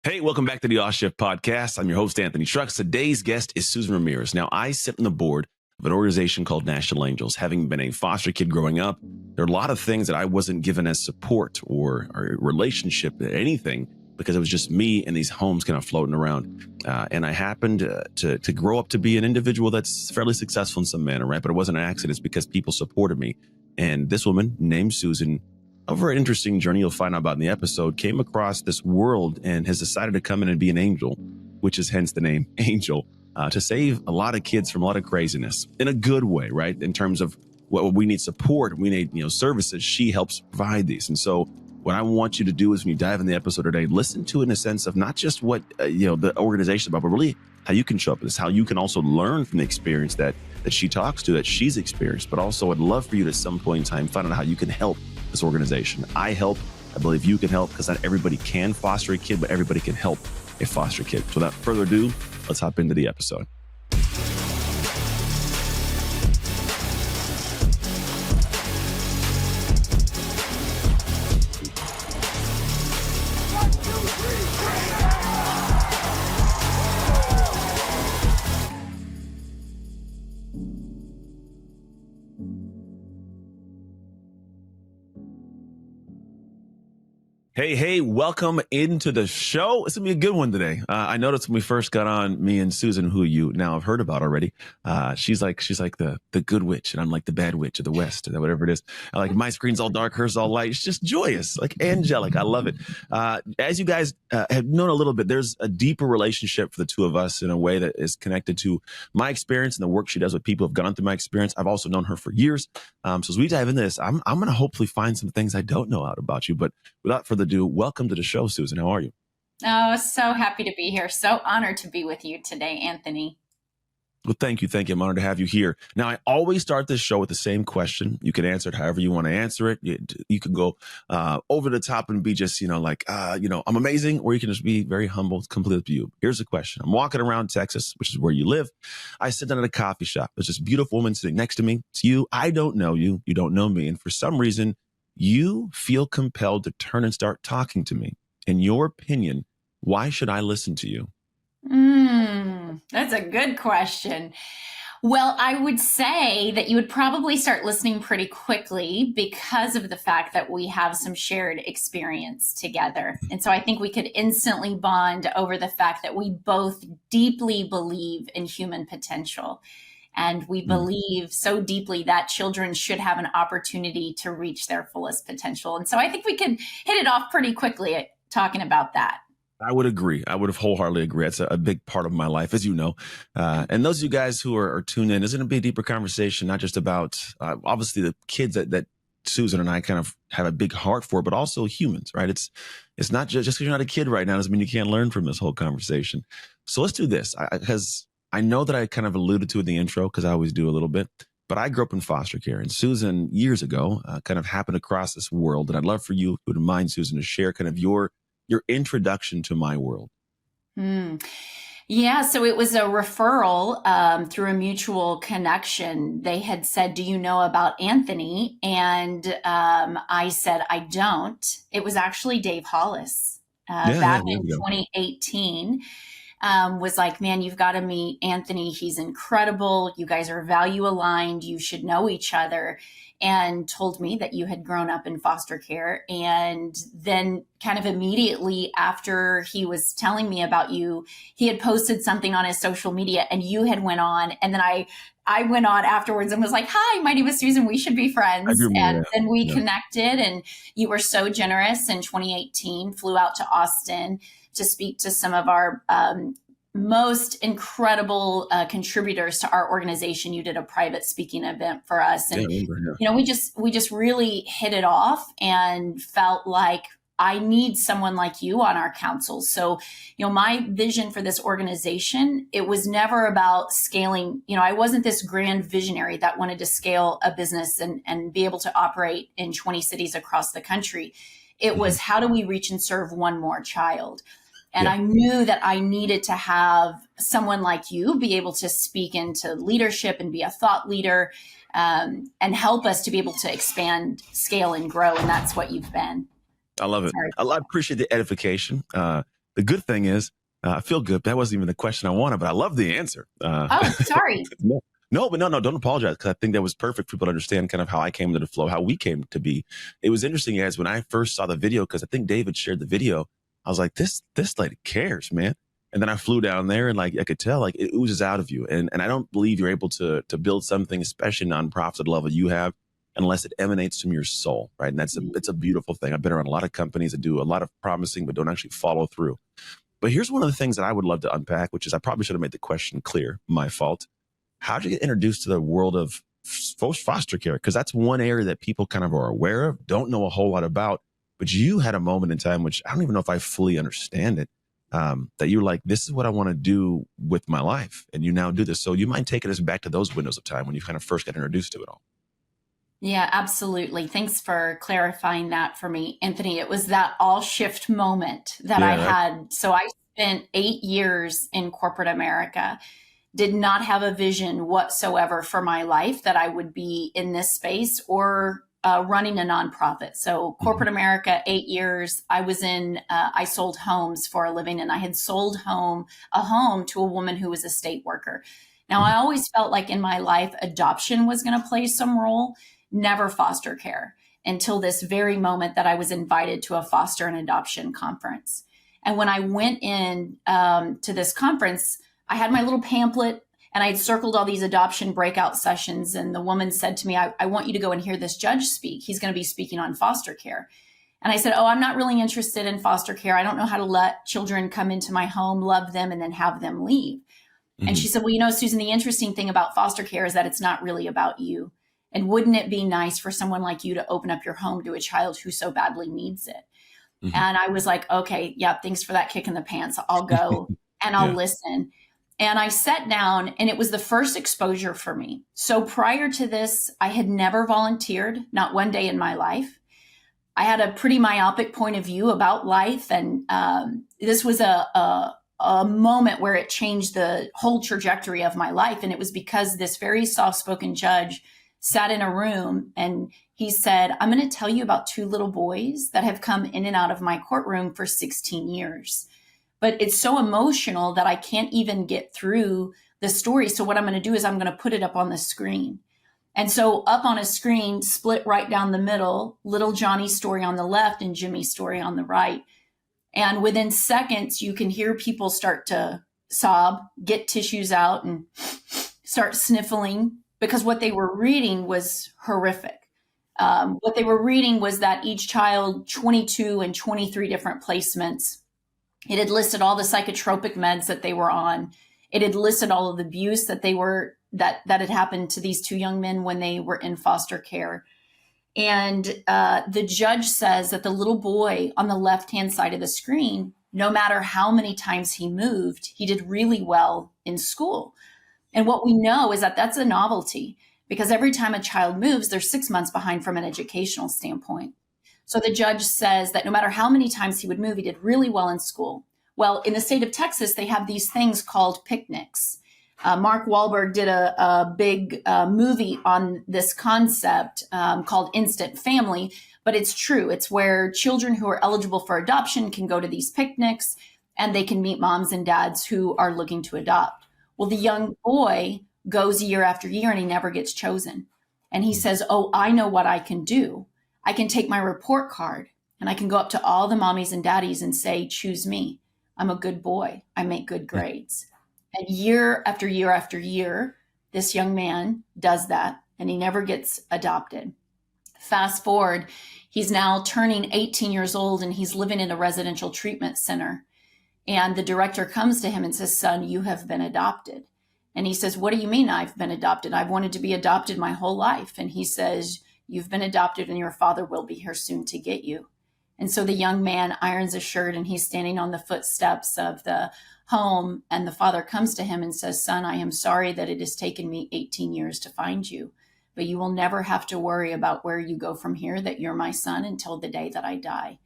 Hey, welcome back to the Off Shift Podcast. I'm your host, Anthony Trucks. Today's guest is Susan Ramirez. Now, I sit on the board of an organization called National Angels. Having been a foster kid growing up, there are a lot of things that I wasn't given as support or relationship, anything, because it was just me and these homes kind of floating around. And I happened to grow up to be an individual that's fairly successful in some manner, right? But it wasn't an accident. It's because people supported me. And this woman named Susan, a very interesting journey you'll find out about in the episode, came across this world and has decided to come in and be an angel, which is hence the name Angel, to save a lot of kids from a lot of craziness in a good way, right? In terms of what we need support, we need services. She helps provide these. And so what I want you to do is when you dive in the episode today, listen to it in a sense of not just what the organization is about, but really how you can show up in this, how you can also learn from the experience that she talks to, that she's experienced. But also I'd love for you to at some point in time find out how you can help this organization. I help. I believe you can help because not everybody can foster a kid, but everybody can help a foster kid. So without further ado, let's hop into the episode. Hey, welcome into the show. It's going to be a good one today. I noticed when we first got on, me and Susan, who you now have heard about already, she's like the good witch, and I'm like the bad witch of the West, or whatever it is. I like my screen's all dark, hers all light. It's just joyous, like angelic. I love it. As you guys have known a little bit, there's a deeper relationship for the two of us in a way that is connected to my experience and the work she does with people who've gone through my experience. I've also known her for years. So as we dive into this, I'm going to hopefully find some things I don't know out about you. But without further ado, welcome to the show, Susan. How are you? Oh, so happy to be here. So honored to be with you today, Anthony. Well, thank you. I'm honored to have you here. Now, I always start this show with the same question. You can answer it however you want to answer it. You can go over the top and be just, I'm amazing, or you can just be very humble. It's completely up to you. Here's the question. I'm walking around Texas, which is where you live. I sit down at a coffee shop. There's this beautiful woman sitting next to me. It's you. I don't know you. You don't know me. And for some reason, you feel compelled to turn and start talking to me. In your opinion, why should I listen to you? That's a good question. Well, I would say that you would probably start listening pretty quickly because of the fact that we have some shared experience together. And so I think we could instantly bond over the fact that we both deeply believe in human potential. And we believe so deeply that children should have an opportunity to reach their fullest potential. And so I think we can hit it off pretty quickly talking about that. I would agree. I would have wholeheartedly agree. It's a big part of my life, as you know. And those of you guys who are tuned in, is going to be a deeper conversation, not just about obviously the kids that Susan and I kind of have a big heart for, but also humans, right? It's not just because you're not a kid right now doesn't mean you can't learn from this whole conversation. So let's do this, because I know that I kind of alluded to in the intro, because I always do a little bit, but I grew up in foster care. And Susan, years ago, kind of happened across this world. And I'd love for you, if you wouldn't mind, Susan, to share kind of your introduction to my world. Yeah, so it was a referral through a mutual connection. They had said, "Do you know about Anthony?" And I said, "I don't." It was actually Dave Hollis back in 2018. Was like, "Man, you've got to meet Anthony. He's incredible. You guys are value aligned. You should know each other." And told me that you had grown up in foster care. And then kind of immediately after he was telling me about you, he had posted something on his social media and you had went on. And then I went on afterwards and was like, "Hi, my name is Susan. We should be friends." And then we connected, and you were so generous in 2018, flew out to Austin to speak to some of our most incredible contributors to our organization. You did a private speaking event for us. And, we just really hit it off and felt like I need someone like you on our council. So, my vision for this organization, it was never about scaling. I wasn't this grand visionary that wanted to scale a business and be able to operate in 20 cities across the country. It was, how do we reach and serve one more child? And I knew that I needed to have someone like you be able to speak into leadership and be a thought leader and help us to be able to expand, scale, and grow. And that's what you've been. I love it. I appreciate the edification. the good thing is, I feel good. That wasn't even the question I wanted, but I love the answer. Oh, sorry. No, don't apologize, because I think that was perfect for people to understand kind of how I came to the flow, how we came to be. It was interesting as when I first saw the video, because I think David shared the video, I was like, this lady cares, man. And then I flew down there and like I could tell like it oozes out of you. And I don't believe you're able to build something, especially nonprofit level you have, unless it emanates from your soul, right? And it's a beautiful thing. I've been around a lot of companies that do a lot of promising but don't actually follow through. But here's one of the things that I would love to unpack, which is I probably should have made the question clear. My fault. How did you get introduced to the world of foster care? Because that's one area that people kind of are aware of, don't know a whole lot about. But you had a moment in time, which I don't even know if I fully understand it, that you were like, this is what I want to do with my life. And you now do this. So you mind taking us back to those windows of time when you kind of first got introduced to it all? Yeah, absolutely. Thanks for clarifying that for me, Anthony. It was that all shift moment that I Yeah. had. So I spent 8 years in corporate America, did not have a vision whatsoever for my life that I would be in this space or running a nonprofit. So corporate America, 8 years, I sold homes for a living, and I had sold a home to a woman who was a state worker. Now, I always felt like in my life, adoption was going to play some role, never foster care, until this very moment that I was invited to a foster and adoption conference. And when I went in to this conference, I had my little pamphlet and I had circled all these adoption breakout sessions. And the woman said to me, I want you to go and hear this judge speak. He's going to be speaking on foster care. And I said, oh, I'm not really interested in foster care. I don't know how to let children come into my home, love them, and then have them leave. And she said, well, Susan, the interesting thing about foster care is that it's not really about you. And wouldn't it be nice for someone like you to open up your home to a child who so badly needs it? And I was like, okay, yeah, thanks for that kick in the pants. I'll go and I'll listen. And I sat down, and it was the first exposure for me. So prior to this, I had never volunteered, not one day in my life. I had a pretty myopic point of view about life. And this was a moment where it changed the whole trajectory of my life. And it was because this very soft-spoken judge sat in a room and he said, I'm going to tell you about two little boys that have come in and out of my courtroom for 16 years. But it's so emotional that I can't even get through the story. So what I'm going to do is I'm going to put it up on the screen. And so up on a screen, split right down the middle, little Johnny's story on the left and Jimmy's story on the right. And within seconds, you can hear people start to sob, get tissues out, and start sniffling, because what they were reading was horrific. What they were reading was that each child, 22 and 23 different placements. It had listed all the psychotropic meds that they were on. It had listed all of the abuse that that had happened to these two young men when they were in foster care. And the judge says that the little boy on the left-hand side of the screen, no matter how many times he moved, he did really well in school. And what we know is that that's a novelty, because every time a child moves, they're 6 months behind from an educational standpoint. So the judge says that no matter how many times he would move, he did really well in school. Well, in the state of Texas, they have these things called picnics. Mark Wahlberg did a big movie on this concept called Instant Family, but it's true. It's where children who are eligible for adoption can go to these picnics and they can meet moms and dads who are looking to adopt. Well, the young boy goes year after year and he never gets chosen. And he says, oh, I know what I can do. I can take my report card and I can go up to all the mommies and daddies and say, choose me. I'm a good boy. I make good grades. And year after year after year, this young man does that and he never gets adopted. Fast forward, he's now turning 18 years old and he's living in a residential treatment center. And the director comes to him and says, son, you have been adopted. And he says, what do you mean I've been adopted? I've wanted to be adopted my whole life. And he says, you've been adopted and your father will be here soon to get you. And so the young man irons a shirt and he's standing on the footsteps of the home. And the father comes to him and says, son, I am sorry that it has taken me 18 years to find you, but you will never have to worry about where you go from here, that you're my son until the day that I die.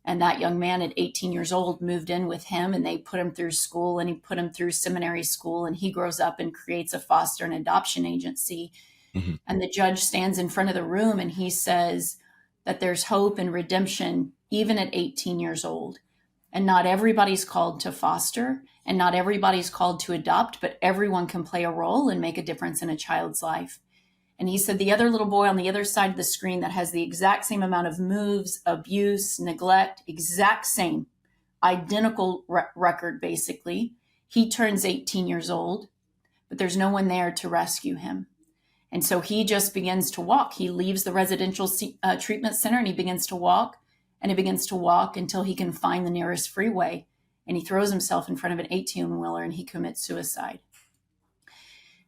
And that young man at 18 years old moved in with him and they put him through school and he put him through seminary school and he grows up and creates a foster and adoption agency. And the judge stands in front of the room and he says that there's hope and redemption even at 18 years old. And not everybody's called to foster, and not everybody's called to adopt, but everyone can play a role and make a difference in a child's life. And he said the other little boy on the other side of the screen that has the exact same amount of moves, abuse, neglect, exact same, identical record, basically. He turns 18 years old, but there's no one there to rescue him. And so he just begins to walk. He leaves the residential treatment center and he begins to walk, and he begins to walk until he can find the nearest freeway. And he throws himself in front of an 18-wheeler and he commits suicide.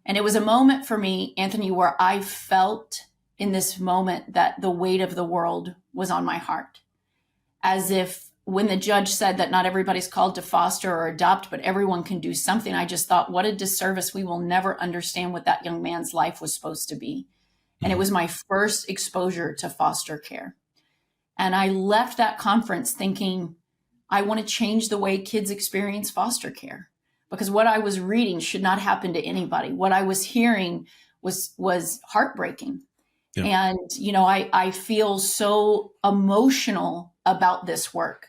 And it was a moment for me, Anthony, where I felt in this moment that the weight of the world was on my heart. As if when the judge said that not everybody's called to foster or adopt, but everyone can do something, I just thought, what a disservice. We will never understand what that young man's life was supposed to be. And it was my first exposure to foster care. And I left that conference thinking, I want to change the way kids experience foster care. Because what I was reading should not happen to anybody. What I was hearing was heartbreaking. Yeah. And, I feel so emotional about this work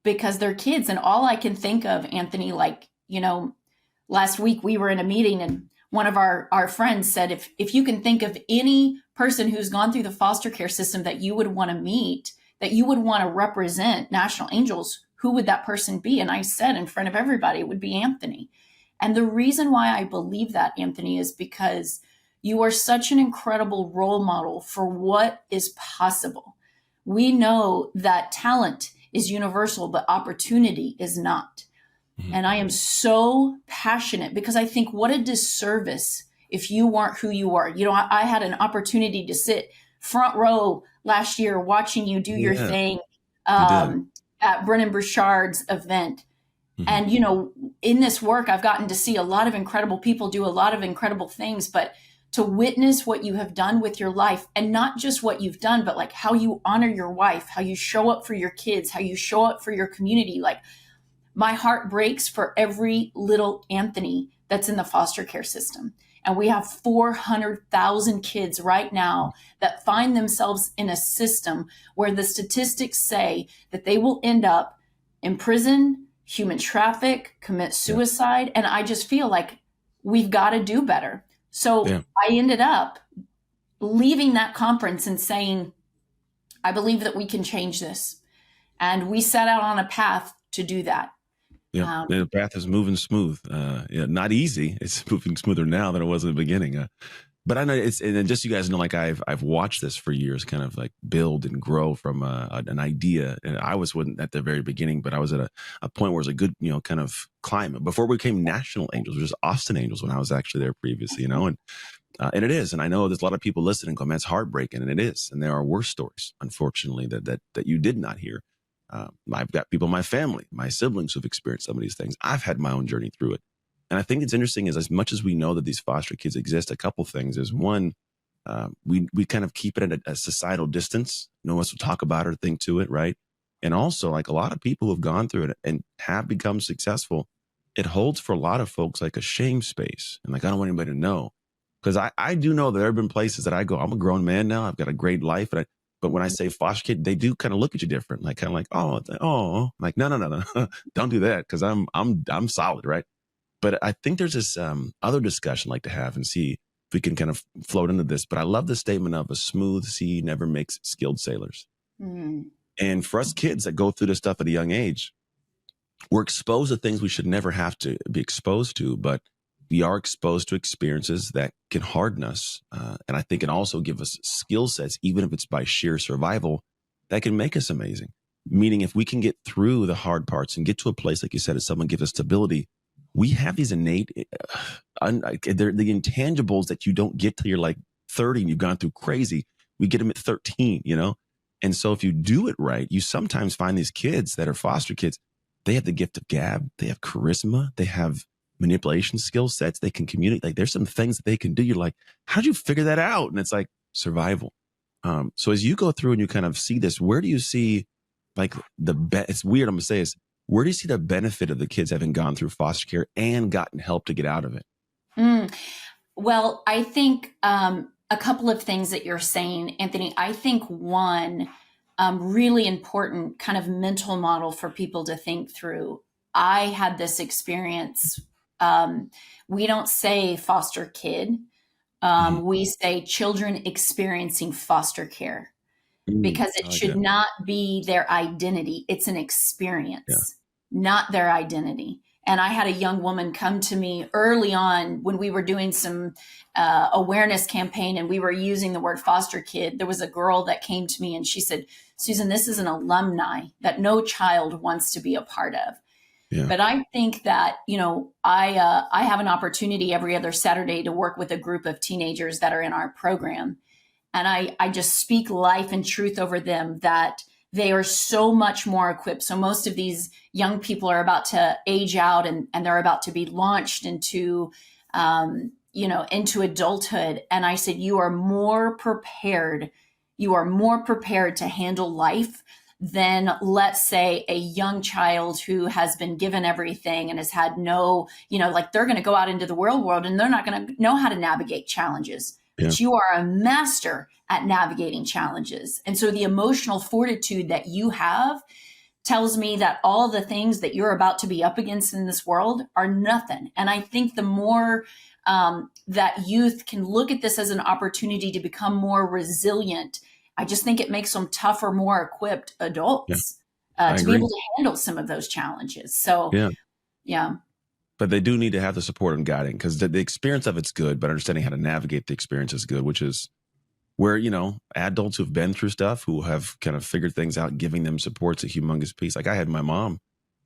because they're kids. And all I can think of, Anthony, last week we were in a meeting and one of our friends said, if you can think of any person who's gone through the foster care system that you would want to meet, that you would want to represent National Angels, who would that person be? And I said in front of everybody, it would be Anthony. And the reason why I believe that, Anthony, is because you are such an incredible role model for what is possible. We know that talent is universal, but opportunity is not. Mm-hmm. And I am so passionate because I think what a disservice if you weren't who you are. I had an opportunity to sit front row last year watching you do your thing. At Brennan Burchard's event. Mm-hmm. And, in this work, I've gotten to see a lot of incredible people do a lot of incredible things, but to witness what you have done with your life, and not just what you've done, but like how you honor your wife, how you show up for your kids, how you show up for your community. Like my heart breaks for every little Anthony that's in the foster care system. And we have 400,000 kids right now that find themselves in a system where the statistics say that they will end up in prison, human traffic, commit suicide. And I just feel like we've got to do better. So I ended up leaving that conference and saying, I believe that we can change this. And we set out on a path to do that. Yeah, the path is moving smooth. Not easy. It's moving smoother now than it was in the beginning. But I know and just so you guys know, like I've watched this for years, kind of like build and grow from an idea. And I wasn't at the very beginning, but I was at a point where it was a good, kind of climate before we became National Angels, or just Austin Angels when I was actually there previously, and it is. And I know there's a lot of people listening going, man, it's heartbreaking. And it is. And there are worse stories, unfortunately, that you did not hear. I've got people in my family, my siblings who've experienced some of these things. I've had my own journey through it. And I think it's interesting is as much as we know that these foster kids exist, a couple things is one, we kind of keep it at a societal distance. No one wants to talk about it or think to it, right? And also like a lot of people who have gone through it and have become successful, it holds for a lot of folks like a shame space. And like, I don't want anybody to know. Because I do know there have been places that I go, I'm a grown man now. I've got a great life. But when I say foster kid, they do kind of look at you different, like kind of like, oh, like no, don't do that because I'm solid, right? But I think there's this other discussion I'd like to have and see if we can kind of float into this. But I love the statement of a smooth sea never makes skilled sailors. Mm-hmm. And for us kids that go through this stuff at a young age, we're exposed to things we should never have to be exposed to, but we are exposed to experiences that can harden us. And I think it also give us skill sets, even if it's by sheer survival, that can make us amazing. Meaning if we can get through the hard parts and get to a place, like you said, if someone gives us stability, we have these innate, they're the intangibles that you don't get till you're like 30 and you've gone through crazy. We get them at 13, And so if you do it right, you sometimes find these kids that are foster kids, they have the gift of gab, they have charisma, they have manipulation skill sets, they can communicate. Like there's some things that they can do. You're like, how'd you figure that out? And it's like survival. So as you go through and you kind of see this, where do you see like it's weird, I'm gonna say is, where do you see the benefit of the kids having gone through foster care and gotten help to get out of it? Well, I think a couple of things that you're saying, Anthony. I think one, really important kind of mental model for people to think through. I had this experience. We don't say foster kid. Mhm. We say children experiencing foster care because I it like should that. not be their identity. It's an Yeah. experience, not their identity. And I had a young woman come to me early on when we were doing some awareness campaign and we were using the word foster kid. There was a girl that came to me and she said, Susan, this is an alumni that no child wants to be a part of. Yeah. But I think that, I have an opportunity every other Saturday to work with a group of teenagers that are in our program. And I just speak life and truth over them that they are so much more equipped. So most of these young people are about to age out and they're about to be launched into adulthood. And I said, you are more prepared. You are more prepared to handle life than, let's say, a young child who has been given everything and has had no, like they're going to go out into the real world and they're not going to know how to navigate challenges. Yeah. But you are a master at navigating challenges. And so the emotional fortitude that you have tells me that all the things that you're about to be up against in this world are nothing. And I think the more that youth can look at this as an opportunity to become more resilient, I just think it makes them tougher, more equipped Yeah. adults I to be agree. able to handle some of those challenges. So, Yeah. yeah. But they do need to have the support and guiding because the experience of it's good, but understanding how to navigate the experience is good, which is where, adults who've been through stuff, who have kind of figured things out, giving them support's a humongous piece. Like I had my mom,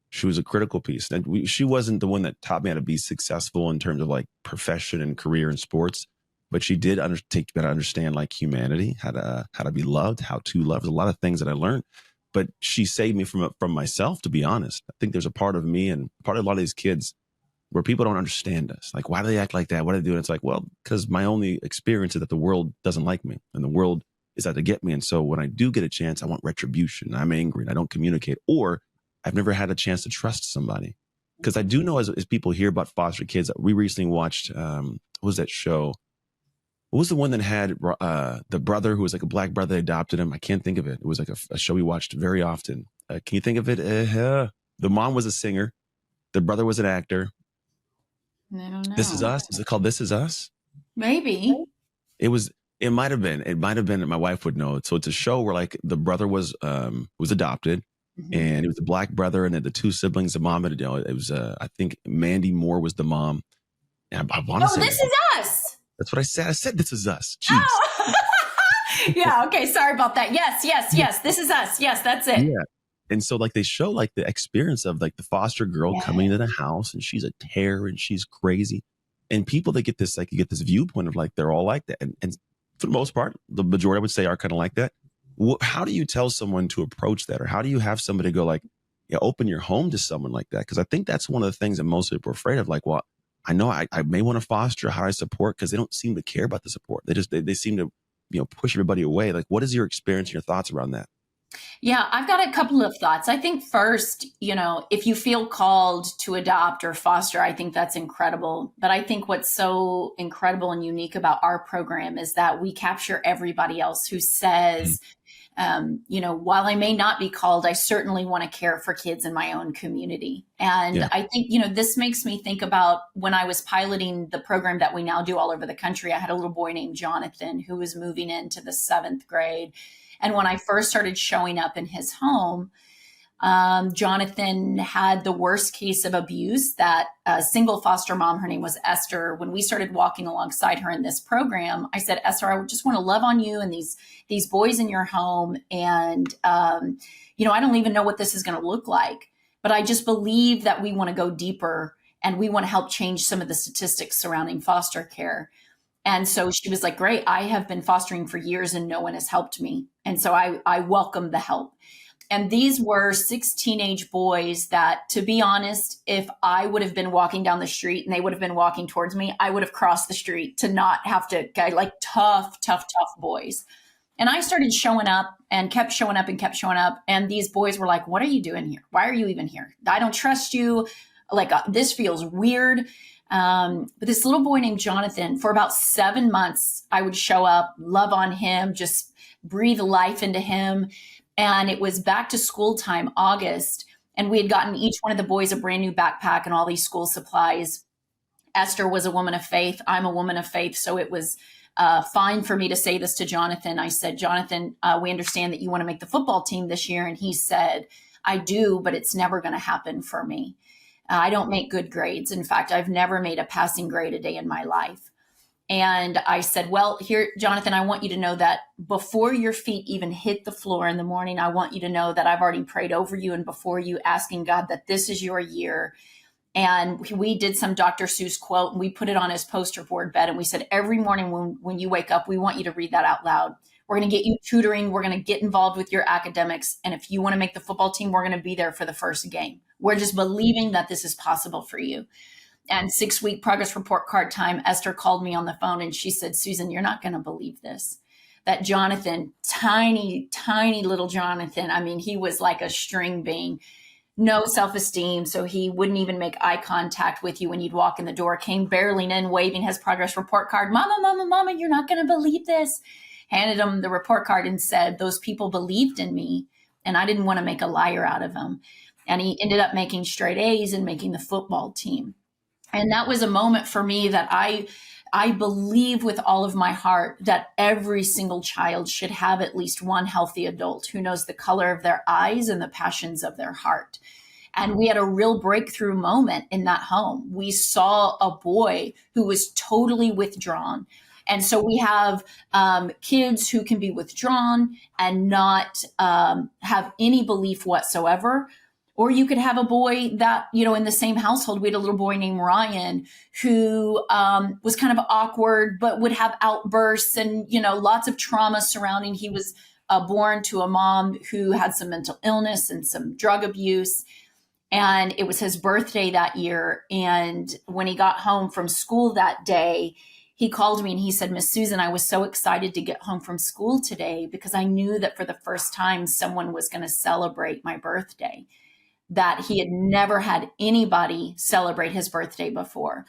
she was a critical piece. And she wasn't the one that taught me how to be successful in terms of like profession and career in sports, but she did take me to understand like humanity, how to be loved, how to love. There's a lot of things that I learned, but she saved me from myself, to be honest. I think there's a part of me and part of a lot of these kids where people don't understand us. Like, why do they act like that? What do they do? And it's like, well, because my only experience is that the world doesn't like me and the world is out to get me. And so when I do get a chance, I want retribution. I'm angry and I don't communicate, or I've never had a chance to trust somebody. Because I do know as people hear about foster kids, we recently watched, what was that show? What was the one that had the brother who was like a black brother that adopted him? I can't think of it. It was like a show we watched very often. Can you think of it? The mom was a singer. The brother was an actor. I don't This Is know. Us. Is it called This Is Us? Maybe. It was. It might have been. It might have been. My wife would know. So it's a show where like the brother was adopted, Mhm. and it was a black brother, and then the two siblings. The mom had. It was. I think Mandy Moore was the mom. And I want to Oh, say this is us. that's what I said. I said This Is Us. Jeez. Oh, yeah. Okay. Sorry about that. Yes, yes, yes. This is us. Yes, that's it. Yeah. And so like they show like the experience of like the foster girl Yeah. coming into the house and she's a terror and she's crazy. And people that get this, like you get this viewpoint of like, they're all like that. And for the most part, the majority I would say are kind of like that. How do you tell someone to approach that? Or how do you have somebody go like, yeah, open your home to someone like that? Cause I think that's one of the things that most people are afraid of. Like, well, I know I may want to foster, how do I support? Cause they don't seem to care about the support. They seem to, push everybody away. Like, what is your experience and your thoughts around that? Yeah, I've got a couple of thoughts. I think first, if you feel called to adopt or foster, I think that's incredible. But I think what's so incredible and unique about our program is that we capture everybody else who Mhm. says, while I may not be called, I certainly want to care for kids in my own community. And Yeah. I think, this makes me think about when I was piloting the program that we now do all over the country. I had a little boy named Jonathan who was moving into the 7th grade. And when I first started showing up in his home, Jonathan had the worst case of abuse. That single foster mom, her name was Esther. When we started walking alongside her in this program, I said, Esther, I just want to love on you and these boys in your home. And, I don't even know what this is going to look like, but I just believe that we want to go deeper and we want to help change some of the statistics surrounding foster care. And so she was like, great, I have been fostering for years and no one has helped me. And so I welcome the help. And these were 6 teenage boys that, to be honest, if I would have been walking down the street and they would have been walking towards me, I would have crossed the street to not have to, like tough, tough, tough boys. And I started showing up and kept showing up and kept showing up. And these boys were like, what are you doing here? Why are you even here? I don't trust you. Like, this feels weird. But this little boy named Jonathan, for about 7 months, I would show up, love on him, just breathe life into him. And it was back to school time, August. And we had gotten each one of the boys a brand new backpack and all these school supplies. Esther was a woman of faith. I'm a woman of faith. So it was fine for me to say this to Jonathan. I said, Jonathan, we understand that you want to make the football team this year. And he said, I do, but it's never going to happen for me. I don't make good grades. In fact, I've never made a passing grade a day in my life. And I said, well, here, Jonathan, I want you to know that before your feet even hit the floor in the morning, I want you to know that I've already prayed over you and before you, asking God that this is your year. And we did some Dr. Seuss quote and we put it on his poster board bed. And we said, every morning when you wake up, we want you to read that out loud. We're going to get you tutoring. We're going to get involved with your academics. And if you want to make the football team, we're going to be there for the first game. We're just believing that this is possible for you. And 6-week progress report card time, Esther called me on the phone and she said, Susan, you're not going to believe this. That Jonathan, tiny, tiny little Jonathan, I mean, he was like a string bean, no self-esteem. So he wouldn't even make eye contact with you when you'd walk in the door, came barreling in, waving his progress report card. Mama, mama, mama, you're not going to believe this. Handed him the report card and said, those people believed in me and I didn't want to make a liar out of him. And he ended up making straight A's and making the football team. And that was a moment for me that I believe with all of my heart that every single child should have at least one healthy adult who knows the color of their eyes and the passions of their heart. And we had a real breakthrough moment in that home. We saw a boy who was totally withdrawn. And so we have kids who can be withdrawn and not have any belief whatsoever. Or you could have a boy that, you know, in the same household, we had a little boy named Ryan who was kind of awkward, but would have outbursts and, you know, lots of trauma surrounding. He was born to a mom who had some mental illness and some drug abuse. And it was his birthday that year. And when he got home from school that day, he called me and he said, Miss Susan, I was so excited to get home from school today because I knew that for the first time someone was going to celebrate my birthday, that he had never had anybody celebrate his birthday before.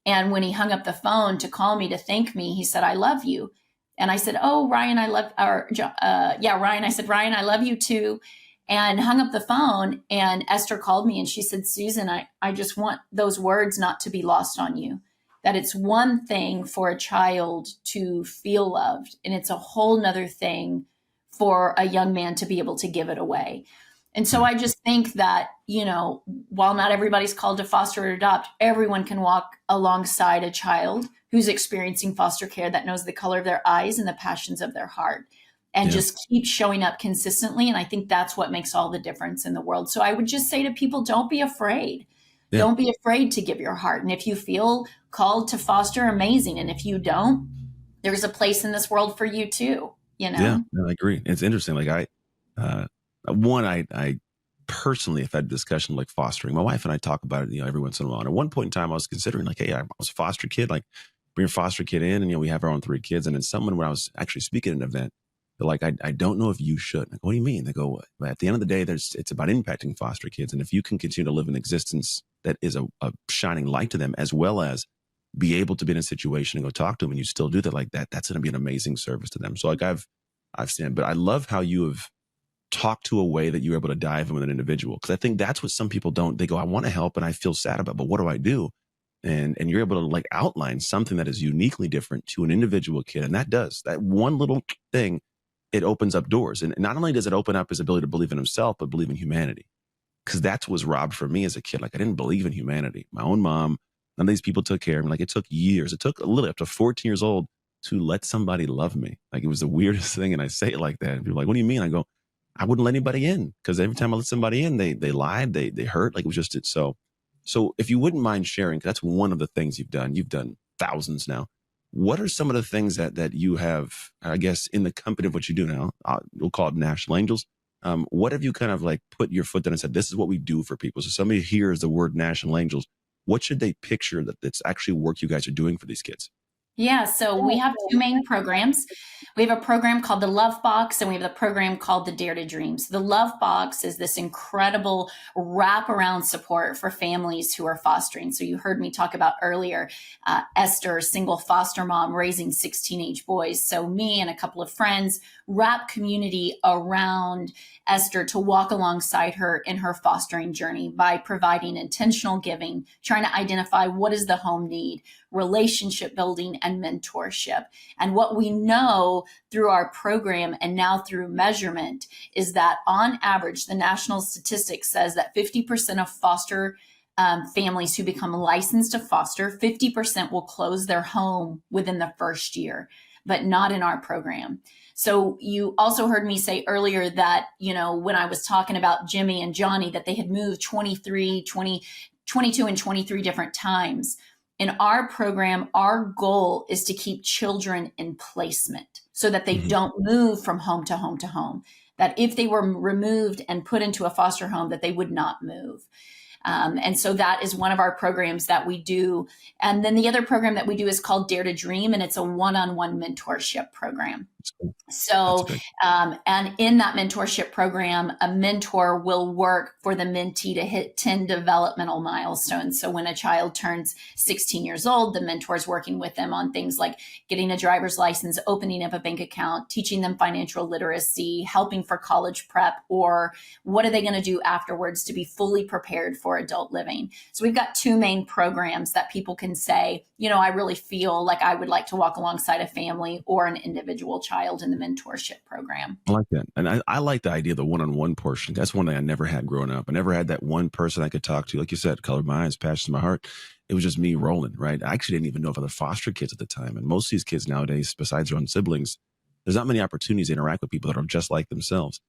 And when he hung up the phone to call me to thank me, he said, I love you. And I said, oh, Ryan, Ryan, I said, Ryan, I love you too. And hung up the phone. And Esther called me and she said, Susan, I just want those words not to be lost on you, that it's one thing for a child to feel loved. And it's a whole nother thing for a young man to be able to give it away. And so I just think that, you know, while not everybody's called to foster or adopt, everyone can walk alongside a child who's experiencing foster care that knows the color of their eyes and the passions of their heart and just keep showing up consistently. And I think that's what makes all the difference in the world. So I would just say to people, don't be afraid. Yeah. Don't be afraid to give your heart. And if you feel called to foster, amazing. And if you don't, there's a place in this world for you too, you know? Yeah, no, I agree. It's interesting. Like I personally have had a discussion like fostering. My wife and I talk about it, you know, every once in a while. And at one point in time, I was considering like, hey, I was a foster kid, like bring a foster kid in and, you know, we have our own 3 kids. And then someone, when I was actually speaking at an event, they're like, I don't know if you should. I go, what do you mean? They go, but at the end of the day, it's about impacting foster kids. And if you can continue to live an existence that is a shining light to them, as well as be able to be in a situation and go talk to them and you still do that like that, that's going to be an amazing service to them. So like I've seen, but I love how you have talk to a way that you're able to dive in with an individual. Because I think that's what some people don't. They go, I want to help and I feel sad about, but what do I do? And you're able to like outline something that is uniquely different to an individual kid. And that one little thing, it opens up doors. And not only does it open up his ability to believe in himself, but believe in humanity. Because that's what was robbed from me as a kid. Like I didn't believe in humanity. My own mom, none of these people took care of me. Like it took years. It took literally up to 14 years old to let somebody love me. Like it was the weirdest thing. And I say it like that. And people are like, what do you mean? I go, I wouldn't let anybody in because every time I let somebody in, they lied, they hurt. Like it was just it. So if you wouldn't mind sharing, 'cause that's one of the things you've done thousands now. What are some of the things that you have, I guess, in the company of what you do now? We'll call it National Angels. What have you kind of like put your foot down and said, this is what we do for people? So somebody hears the word National Angels. What should they picture that's actually work you guys are doing for these kids? Yeah, so we have two main programs. We have a program called the Love Box, and we have a program called the Dare to Dreams. The Love Box is this incredible wraparound support for families who are fostering. So you heard me talk about earlier, Esther, single foster mom raising 6 teenage boys. So me and a couple of friends wrap community around Esther to walk alongside her in her fostering journey by providing intentional giving, trying to identify what does the home need, relationship building, and mentorship. And what we know through our program and now through measurement is that on average, the national statistics says that 50% of foster families who become licensed to foster, 50% will close their home within the first year, but not in our program. So you also heard me say earlier that, when I was talking about Jimmy and Johnny, that they had moved 22 and 23 different times. In our program, our goal is to keep children in placement so that they don't move from home to home to home, that if they were removed and put into a foster home, that they would not move. And so that is one of our programs that we do. And then the other program that we do is called Dare to Dream, and it's a one-on-one mentorship program. So, and in that mentorship program, a mentor will work for the mentee to hit 10 developmental milestones. So when a child turns 16 years old, the mentor is working with them on things like getting a driver's license, opening up a bank account, teaching them financial literacy, helping for college prep, or what are they going to do afterwards to be fully prepared for adult living. So we've got two main programs that people can say, I really feel like I would like to walk alongside a family or an individual child in the mentorship program. I like that. And I like the idea of the one-on-one portion. That's one thing I never had growing up. I never had that one person I could talk to. Like you said, colored my eyes, passion my heart. It was just me rolling, right? I actually didn't even know of other foster kids at the time. And most of these kids nowadays, besides their own siblings, there's not many opportunities to interact with people that are just like themselves.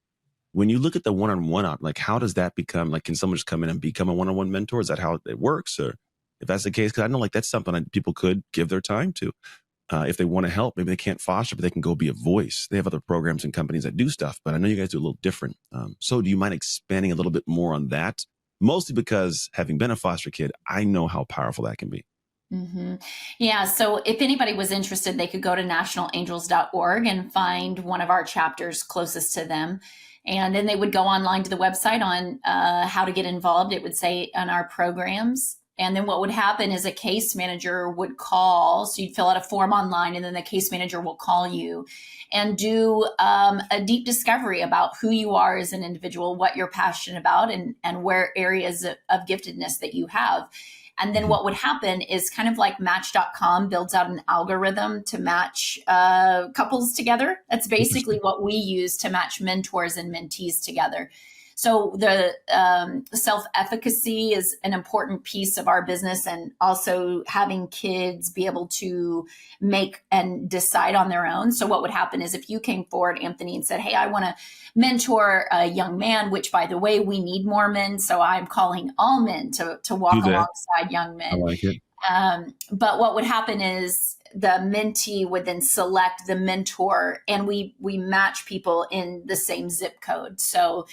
When you look at the one-on-one out, like how does that become, like can someone just come in and become a one-on-one mentor? Is that how it works? Or if that's the case, because I know like that's something that people could give their time to. If they want to help, maybe they can't foster, but they can go be a voice. They have other programs and companies that do stuff, but I know you guys do a little different. So do you mind expanding a little bit more on that? Mostly because having been a foster kid, I know how powerful that can be. Mm-hmm. Yeah. So if anybody was interested, they could go to nationalangels.org and find one of our chapters closest to them. And then they would go online to the website on how to get involved. It would say on our programs. And then what would happen is a case manager would call. So you'd fill out a form online, and then the case manager will call you and do a deep discovery about who you are as an individual, what you're passionate about, and where areas of giftedness that you have. And then what would happen is kind of like Match.com builds out an algorithm to match couples together. That's basically what we use to match mentors and mentees together. So the self-efficacy is an important piece of our business, and also having kids be able to make and decide on their own. So what would happen is if you came forward, Anthony, and said, hey, I want to mentor a young man, which by the way, we need more men. So I'm calling all men to walk alongside young men. I like it. But what would happen is the mentee would then select the mentor, and we match people in the same zip code. So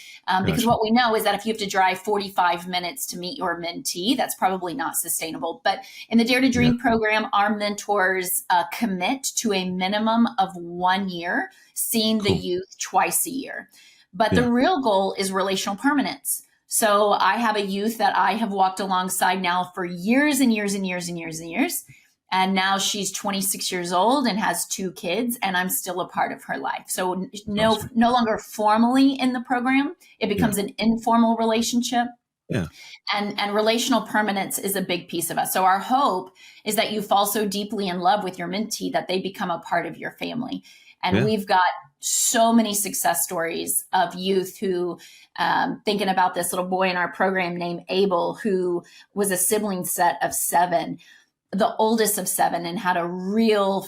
because what we know is that if you have to drive 45 minutes to meet your mentee, that's probably not sustainable. But in the Dare to Dream program, our mentors commit to a minimum of 1 year, seeing the youth twice a year. But the real goal is relational permanence. So I have a youth that I have walked alongside now for years and years and years and years and years. And now she's 26 years old and has 2 kids, and I'm still a part of her life. So no longer formally in the program, it becomes an informal relationship. Yeah. And relational permanence is a big piece of us. So our hope is that you fall so deeply in love with your mentee that they become a part of your family. And we've got so many success stories of youth who, thinking about this little boy in our program named Abel, who was a sibling set of 7, the oldest of 7, and had a real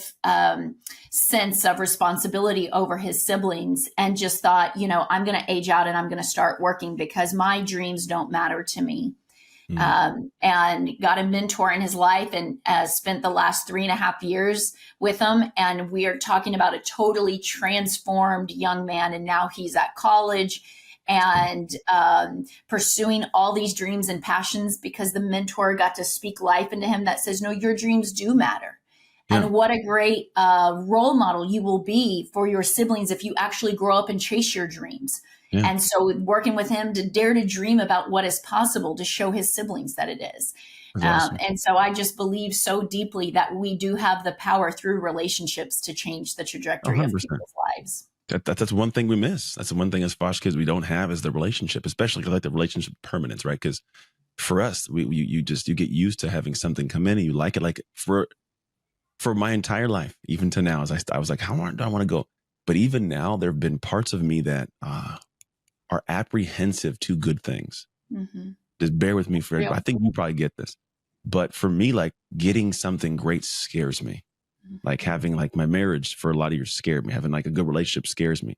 sense of responsibility over his siblings, and just thought, I'm going to age out and I'm going to start working because my dreams don't matter to me. And got a mentor in his life, and spent the last 3.5 years with him. And we are talking about a totally transformed young man. And now he's at college and pursuing all these dreams and passions because the mentor got to speak life into him that says, no, your dreams do matter. Yeah. And what a great role model you will be for your siblings if you actually grow up and chase your dreams. Yeah. And so working with him to dare to dream about what is possible to show his siblings that it is. That's awesome. And so I just believe so deeply that we do have the power through relationships to change the trajectory of 100%. people's lives. That's one thing we miss. That's the one thing as foster kids we don't have is the relationship, especially like the relationship permanence, right? Because for us, you get used to having something come in and you like it. Like for my entire life, even to now, as I was like, how hard do I want to go? But even now, there have been parts of me that are apprehensive to good things. Mm-hmm. Just bear with me for Real. I think you probably get this. But for me, like getting something great scares me. Like having like my marriage for a lot of years scared me. Having like a good relationship scares me.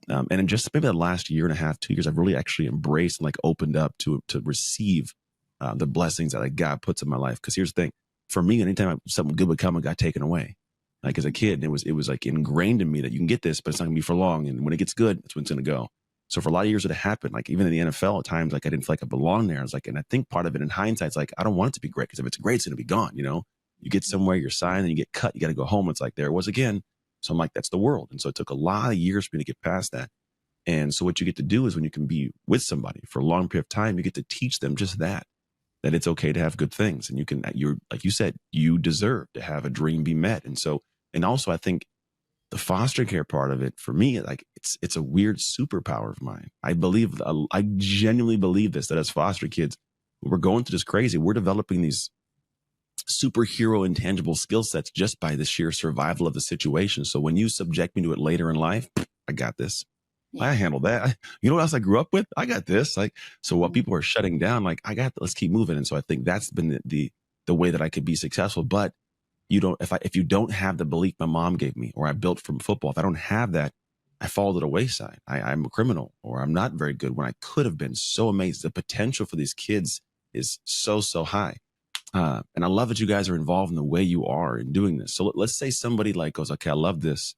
And in just maybe the last year and a half, 2 years, I've really actually embraced and like opened up to receive the blessings that like God puts in my life. Because here's the thing, for me, anytime something good would come, it got taken away. Like as a kid, it was like ingrained in me that you can get this, but it's not gonna be for long. And when it gets good, that's when it's gonna go. So for a lot of years, it happened. Like even in the NFL, at times, like I didn't feel like I belonged there. I was like, and I think part of it in hindsight, it's like I don't want it to be great because if it's great, it's gonna be gone. You know, you get somewhere, you're signed, and you get cut. You got to go home. It's like there it was again. So I'm like, that's the world. And so it took a lot of years for me to get past that. And so what you get to do is when you can be with somebody for a long period of time, you get to teach them just that it's okay to have good things. And you're like you said, you deserve to have a dream be met. And so, and also I think the foster care part of it for me, like it's a weird superpower of mine. I genuinely believe this, that as foster kids, we're going through this crazy. We're developing these superhero intangible skill sets just by the sheer survival of the situation. So when you subject me to it later in life, I got this. Yeah. I handle that. You know what else I grew up with? I got this. Like, so while people are shutting down, like I got, let's keep moving. And so I think that's been the way that I could be successful. But if you don't have the belief my mom gave me, or I built from football, if I don't have that, I fall to the wayside. I'm a criminal, or I'm not very good when I could have been. So amazed. The potential for these kids is so high. And I love that you guys are involved in the way you are in doing this. So let's say somebody like goes, okay, I love this.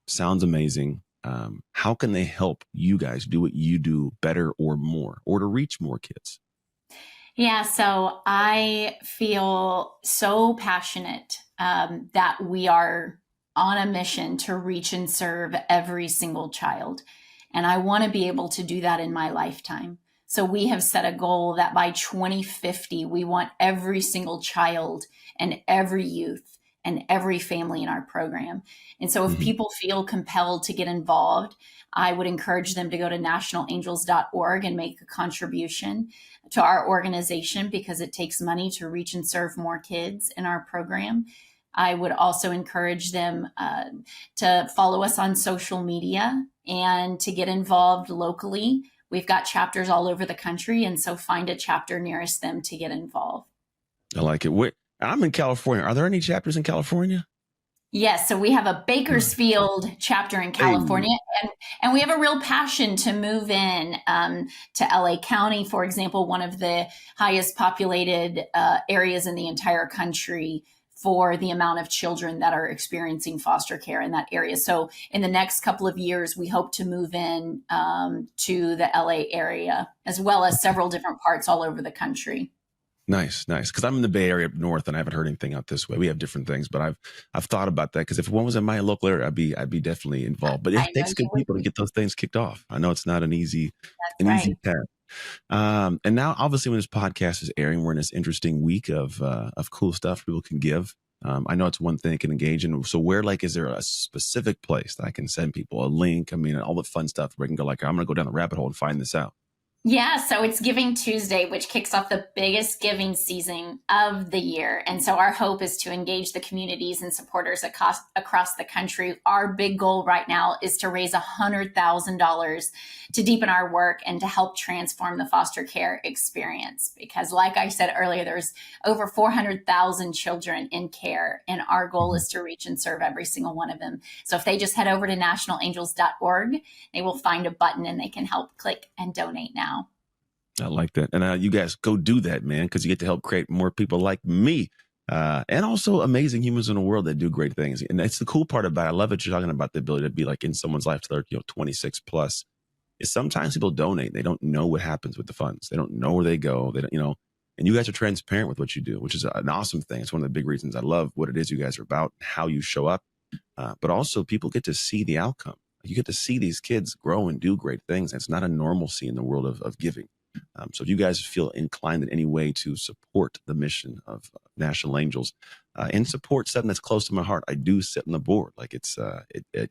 Sounds amazing. How can they help you guys do what you do better or more, or to reach more kids? Yeah, so I feel so passionate that we are on a mission to reach and serve every single child. And I want to be able to do that in my lifetime. So we have set a goal that by 2050, we want every single child and every youth and every family in our program. And so if people feel compelled to get involved, I would encourage them to go to nationalangels.org and make a contribution to our organization, because it takes money to reach and serve more kids in our program. I would also encourage them to follow us on social media and to get involved locally. We've got chapters all over the country, and so find a chapter nearest them to get involved. I like it. I'm in California. Are there any chapters in California? Yes, so we have a Bakersfield chapter in California, and we have a real passion to move in to LA County, for example, one of the highest populated areas in the entire country for the amount of children that are experiencing foster care in that area. So in the next couple of years, we hope to move in to the LA area, as well as several different parts all over the country. Nice. Because I'm in the Bay Area up north, and I haven't heard anything out this way. We have different things, but I've thought about that, because if one was in my local area, I'd be definitely involved. But it takes good people to get those things kicked off. I know it's not an easy easy task. And now, obviously, when this podcast is airing, we're in this interesting week of cool stuff people can give. I know it's one thing they can engage in. So where, like, is there a specific place that I can send people a link? I mean, all the fun stuff where I can go, like, I'm going to go down the rabbit hole and find this out. Yeah, so it's Giving Tuesday, which kicks off the biggest giving season of the year. And so our hope is to engage the communities and supporters across the country. Our big goal right now is to raise $100,000 to deepen our work and to help transform the foster care experience. Because like I said earlier, there's over 400,000 children in care, and our goal is to reach and serve every single one of them. So if they just head over to nationalangels.org, they will find a button and they can help click and donate now. I like that. And you guys go do that, man, because you get to help create more people like me, and also amazing humans in the world that do great things. And that's the cool part about it. I love that you're talking about the ability to be like in someone's life till they're 26 plus. Is sometimes people donate. They don't know what happens with the funds. They don't know where they go. They don't, And you guys are transparent with what you do, which is an awesome thing. It's one of the big reasons I love what it is you guys are about, how you show up. But also people get to see the outcome. You get to see these kids grow and do great things. And it's not a normalcy in the world of giving. So if you guys feel inclined in any way to support the mission of National Angels and support something that's close to my heart, I do sit on the board. Like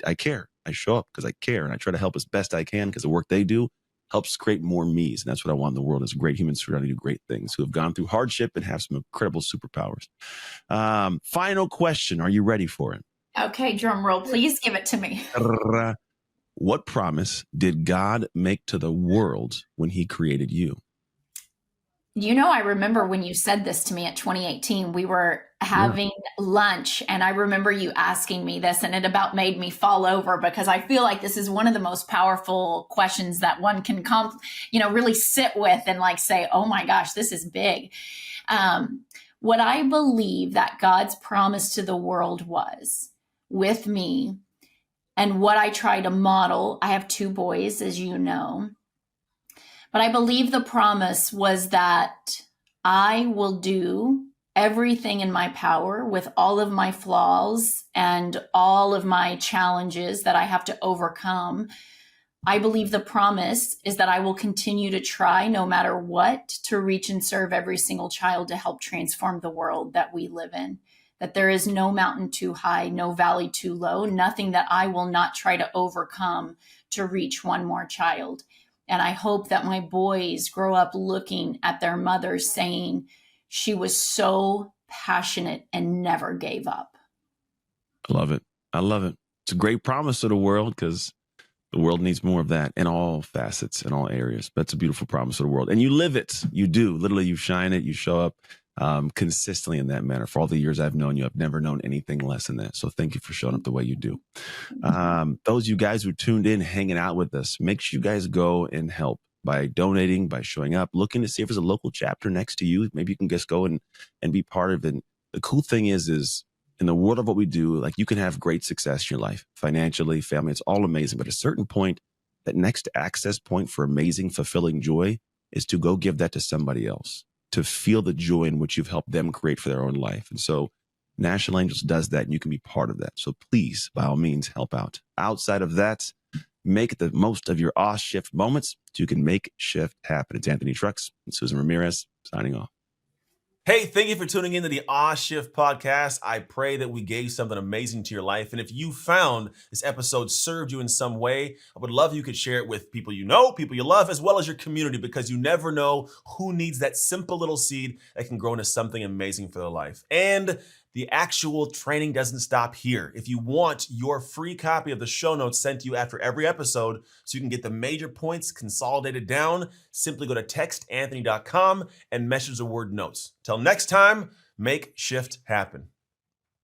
I care. I show up because I care, and I try to help as best I can because the work they do helps create more me's. And that's what I want in the world, is great humans who are going to do great things, who have gone through hardship and have some incredible superpowers. Final question. Are you ready for it? Okay, drum roll. Please give it to me. What promise did God make to the world when he created you? I remember when you said this to me at 2018, we were having lunch, and I remember you asking me this, and it about made me fall over, because I feel like this is one of the most powerful questions that one can really sit with and like say, oh my gosh, this is big. What I believe that God's promise to the world was with me, and what I try to model. I have 2 boys, as you know. But I believe the promise was that I will do everything in my power, with all of my flaws and all of my challenges that I have to overcome. I believe the promise is that I will continue to try, no matter what, to reach and serve every single child to help transform the world that we live in. That there is no mountain too high, no valley too low, nothing that I will not try to overcome to reach one more child. And I hope that my boys grow up looking at their mother saying, she was so passionate and never gave up. I love it. I love it. It's a great promise to the world, because the world needs more of that in all facets, in all areas. That's a beautiful promise to the world. And you live it. You do. Literally, you shine it. You show up consistently in that manner. For all the years I've known you, I've never known anything less than that. So thank you for showing up the way you do. Those of you guys who tuned in, hanging out with us, make sure you guys go and help by donating, by showing up, looking to see if there's a local chapter next to you. Maybe you can just go and be part of it. And the cool thing is in the world of what we do, like, you can have great success in your life, financially, family, it's all amazing. But at a certain point, that next access point for amazing, fulfilling joy is to go give that to somebody else, to feel the joy in which you've helped them create for their own life. And so National Angels does that, and you can be part of that. So please, by all means, help out. Outside of that, make the most of your off shift moments so you can make shift happen. It's Anthony Trucks and Susan Ramirez signing off. Hey, thank you for tuning in to the Shift podcast. I pray that we gave something amazing to your life. And if you found this episode served you in some way, I would love if you could share it with people you know, people you love, as well as your community, because you never know who needs that simple little seed that can grow into something amazing for their life. And the actual training doesn't stop here. If you want your free copy of the show notes sent to you after every episode so you can get the major points consolidated down, simply go to textanthony.com and message the word notes. Till next time, make shift happen.